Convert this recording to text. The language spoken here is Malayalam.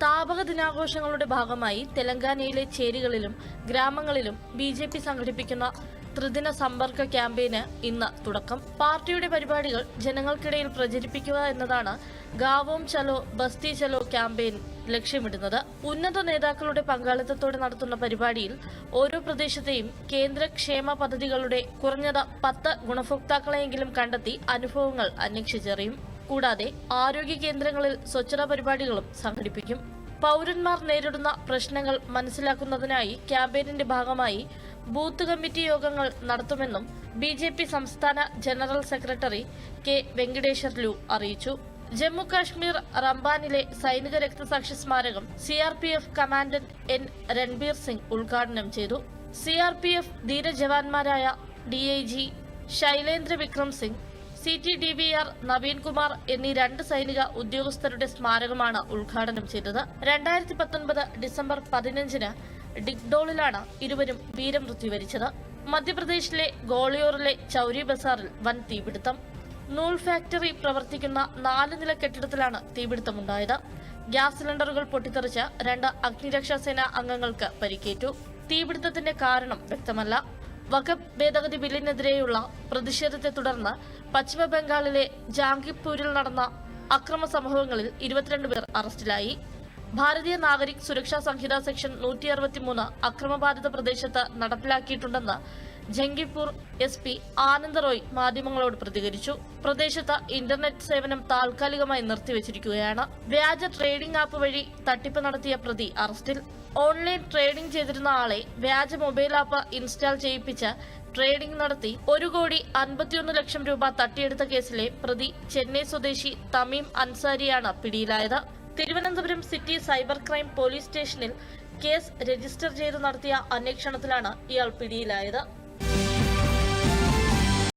താപക ദിനാഘോഷങ്ങളുടെ ഭാഗമായി തെലങ്കാനയിലെ ചേരികളിലും ഗ്രാമങ്ങളിലും BJP സംഘടിപ്പിക്കുന്ന ത്രിദിന സമ്പർക്ക ക്യാമ്പയിന് ഇന്ന് തുടക്കം. പാർട്ടിയുടെ പരിപാടികൾ ജനങ്ങൾക്കിടയിൽ പ്രചരിപ്പിക്കുക എന്നതാണ് ഗാവോം ചലോ ബസ്തി ചലോ ക്യാമ്പയിൻ ലക്ഷ്യമിടുന്നത്. ഉന്നത നേതാക്കളുടെ പങ്കാളിത്തത്തോടെ നടത്തുന്ന പരിപാടിയിൽ ഓരോ പ്രദേശത്തെയും കേന്ദ്ര ക്ഷേമ പദ്ധതികളുടെ കുറഞ്ഞത് 10 ഗുണഭോക്താക്കളെയെങ്കിലും കണ്ടെത്തി അനുഭവങ്ങൾ അന്വേഷിച്ചറിയും. കൂടാതെ ആരോഗ്യ കേന്ദ്രങ്ങളിൽ സ്വച്ഛതാ പരിപാടികളും സംഘടിപ്പിക്കും. പൗരന്മാർ നേരിടുന്ന പ്രശ്നങ്ങൾ മനസ്സിലാക്കുന്നതിനായി ക്യാമ്പയിനിന്റെ ഭാഗമായി ബൂത്ത് കമ്മിറ്റി യോഗങ്ങൾ നടത്തുമെന്നും BJP സംസ്ഥാന ജനറൽ സെക്രട്ടറി K. വെങ്കടേശ്വർലു അറിയിച്ചു. ജമ്മു കാശ്മീർ റംബാനിലെ സൈനിക രക്തസാക്ഷി സ്മാരകം CRPF commandant N. Ranbir Singh ഉദ്ഘാടനം ചെയ്തു. CRPF ധീരജവാന്മാരായ DIG Shailendra Vikram Singh, CTDVR Naveen Kumar എന്നീ 2 സൈനിക ഉദ്യോഗസ്ഥരുടെ സ്മാരകമാണ് ഉദ്ഘാടനം ചെയ്തത്. 2019 ഡിസംബർ 15-ന് ഡിഗ്ഡോളിലാണ് ഇരുവരും വീരമൃത്യു വരിച്ചത്. മധ്യപ്രദേശിലെ ഗോളിയോറിലെ ചൌരി ബസാറിൽ വൻ തീപിടുത്തം. നൂൽ ഫാക്ടറി പ്രവർത്തിക്കുന്ന 4 നില കെട്ടിടത്തിലാണ് തീപിടുത്തമുണ്ടായത്. ഗ്യാസ് സിലിണ്ടറുകൾ പൊട്ടിത്തെറിച്ച 2 അഗ്നിരക്ഷാസേന അംഗങ്ങൾക്ക് പരിക്കേറ്റു. തീപിടുത്തത്തിന്റെ കാരണം വ്യക്തമല്ല. വഖഫ് ഭേദഗതി ബില്ലിനെതിരെയുള്ള പ്രതിഷേധത്തെ തുടർന്ന് പശ്ചിമ ബംഗാളിലെ ജാംഗിർപൂരിൽ നടന്ന അക്രമ സംഭവങ്ങളിൽ 22 പേർ അറസ്റ്റിലായി. ഭാരതീയ നാഗരിക് സുരക്ഷാ സംഹിത സെക്ഷൻ 163 അക്രമബാധിത പ്രദേശത്ത് നടപ്പിലാക്കിയിട്ടുണ്ടെന്ന് ജംഗിപൂർ SP ആനന്ദ് റോയ് മാധ്യമങ്ങളോട് പ്രതികരിച്ചു. പ്രദേശത്ത് ഇന്റർനെറ്റ് സേവനം താൽക്കാലികമായി നിർത്തിവച്ചിരിക്കുകയാണ്. വ്യാജ ട്രേഡിംഗ് ആപ്പ് വഴി തട്ടിപ്പ് നടത്തിയ പ്രതി അറസ്റ്റിൽ. ഓൺലൈൻ ട്രേഡിംഗ് ചെയ്തിരുന്ന ആളെ വ്യാജ മൊബൈൽ ആപ്പ് ഇൻസ്റ്റാൾ ചെയ്യിപ്പിച്ച് ട്രേഡിംഗ് നടത്തി 1,51 ലക്ഷം രൂപ തട്ടിയെടുത്ത കേസിലെ പ്രതി ചെന്നൈ സ്വദേശി തമീം അൻസാരിയാണ് പിടിയിലായത്. Thiruvananthapuram city cyber crime police സ്റ്റേഷനിൽ കേസ് രജിസ്റ്റർ ചെയ്ത് നടത്തിയ അന്വേഷണത്തിലാണ് ഇയാൾ പിടിയിലായത്.